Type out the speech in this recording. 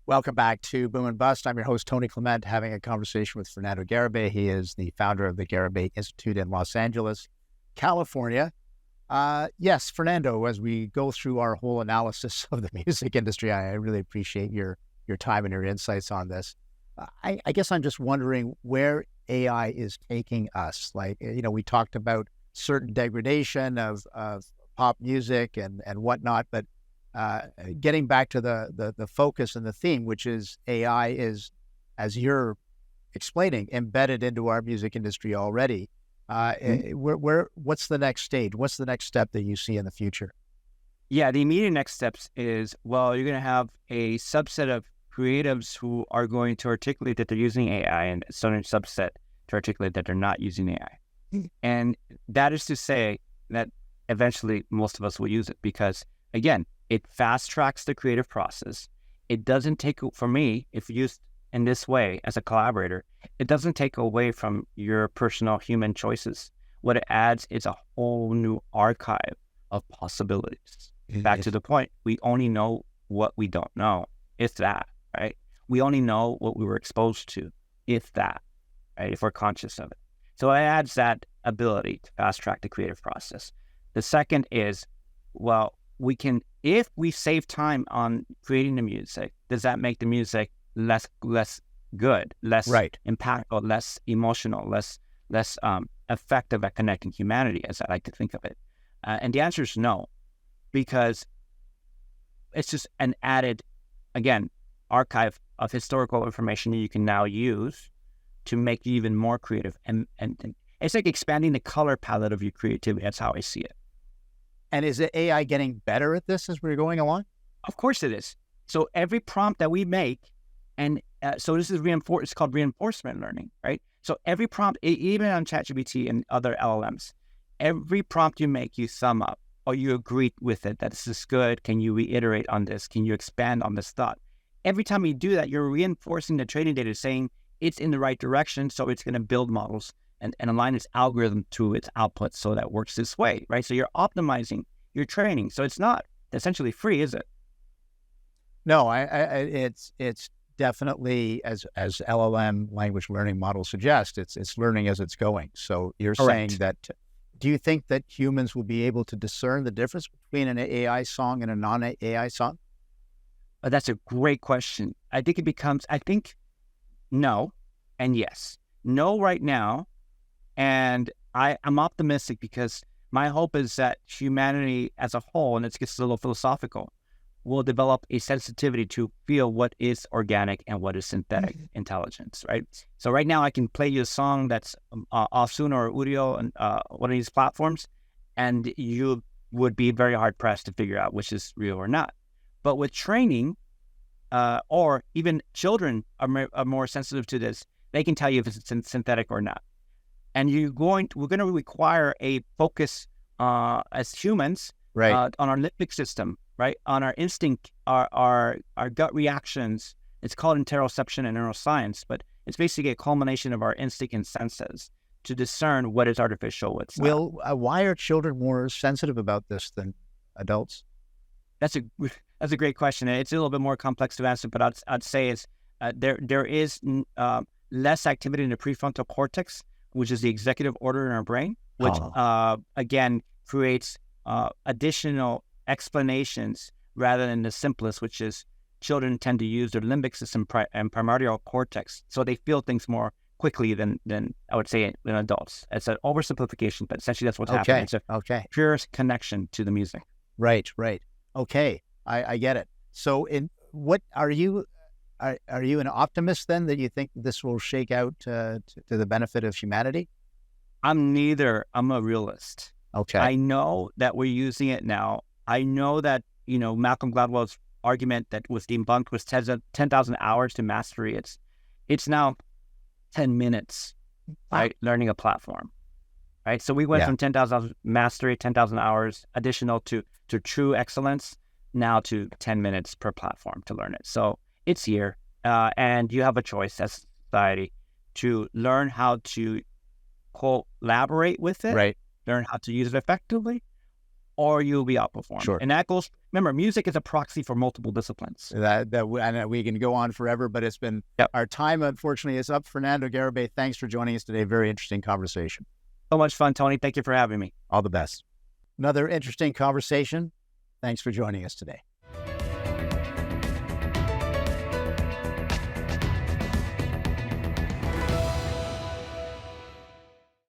Welcome back to Boom and Bust. I'm your host, Tony Clement, having a conversation with Fernando Garibay. He is the founder of the Garibay Institute in Los Angeles, California. Yes, Fernando, as we go through our whole analysis of the music industry, I really appreciate your time and your insights on this. I guess I'm just wondering where AI is taking us. Like, we talked about certain degradation of pop music and whatnot, but getting back to the focus and the theme, which is AI is, as you're explaining, embedded into our music industry already. What's the next stage? What's the next step that you see in the future? Yeah, the immediate next steps is, well, you're going to have a subset of creatives who are going to articulate that they're using AI and a certain subset to articulate that they're not using AI. And that is to say that eventually most of us will use it because, again, it fast tracks the creative process. It doesn't take, for me, if used in this way as a collaborator, it doesn't take away from your personal human choices. What it adds is a whole new archive of possibilities. Back to the point, we only know what we don't know, if that, right? We only know what we were exposed to, if that, right? If we're conscious of it. So it adds that ability to fast track the creative process. The second is, well, we can, if we save time on creating the music, does that make the music less good, less impactful, less emotional, less effective at connecting humanity, as I like to think of it? And the answer is no, because it's just an added, again, archive of historical information that you can now use to make you even more creative. And it's like expanding the color palette of your creativity. That's how I see it. And is the AI getting better at this as we're going along? Of course it is. So every prompt that we make, and so this is it's called reinforcement learning, right? So every prompt, even on ChatGPT and other LLMs, every prompt you make, you sum up or you agree with it that this is good. Can you reiterate on this? Can you expand on this thought? Every time you do that, you're reinforcing the training data, saying it's in the right direction. So it's going to build models and align its algorithm to its output so that works this way, right? So you're optimizing your training. So it's not essentially free, is it? No, it's definitely, as LLM language learning models suggest, it's learning as it's going. So you're Correct. saying that, do you think that humans will be able to discern the difference between an AI song and a non-AI song? That's a great question. I think no and yes. No right now. And I'm optimistic because my hope is that humanity as a whole, and it gets a little philosophical, will develop a sensitivity to feel what is organic and what is synthetic intelligence, right? So right now I can play you a song that's off Suno or Udio and one of these platforms, and you would be very hard pressed to figure out which is real or not. But with training, or even children are more sensitive to this, they can tell you if it's synthetic or not. And we're going to require a focus as humans on our limbic system, right? On our instinct, our gut reactions. It's called interoception in neuroscience, but it's basically a culmination of our instinct and senses to discern what is artificial, what's not. Why are children more sensitive about this than adults? That's a great question. It's a little bit more complex to answer, but I'd say is there is less activity in the prefrontal cortex, which is the executive order in our brain, which again creates additional explanations rather than the simplest, which is children tend to use their limbic system and primordial cortex, so they feel things more quickly than I would say than adults. It's an oversimplification, but essentially that's what's happening. It's a pure connection to the music. Right. Okay, I get it. So, what are you? Are you an optimist then, that you think this will shake out to the benefit of humanity? I'm neither. I'm a realist. Okay. I know that we're using it now. I know that, Malcolm Gladwell's argument that was debunked was 10,000 hours to mastery. It's now 10 minutes, right? Learning a platform, right? So we went from 10,000 mastery, 10,000 hours additional to true excellence, now to 10 minutes per platform to learn it. So it's here, and you have a choice as a society to learn how to collaborate with it, right? Learn how to use it effectively, or you'll be outperformed. Sure. And that goes, remember, music is a proxy for multiple disciplines. And we can go on forever, but it's been, our time, unfortunately, is up. Fernando Garibay, thanks for joining us today. Very interesting conversation. So much fun, Tony. Thank you for having me. All the best. Another interesting conversation. Thanks for joining us today.